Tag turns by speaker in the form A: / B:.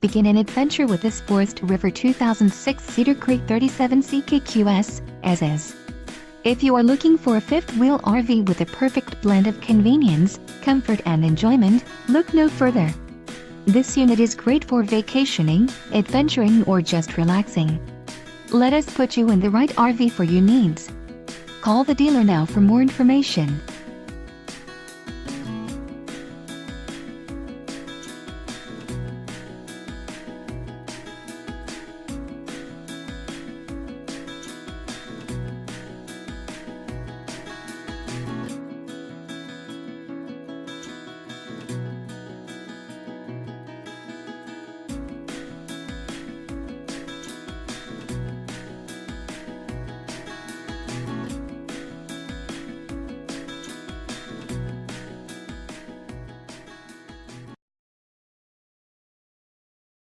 A: Begin an adventure with this Forest River 2006 Cedar Creek 37 CKQS, SS. If you are looking for a fifth-wheel RV with a perfect blend of convenience, comfort and enjoyment, look no further. This unit is great for vacationing, adventuring or just relaxing. Let us put you in the right RV for your needs. Call the dealer now for more information.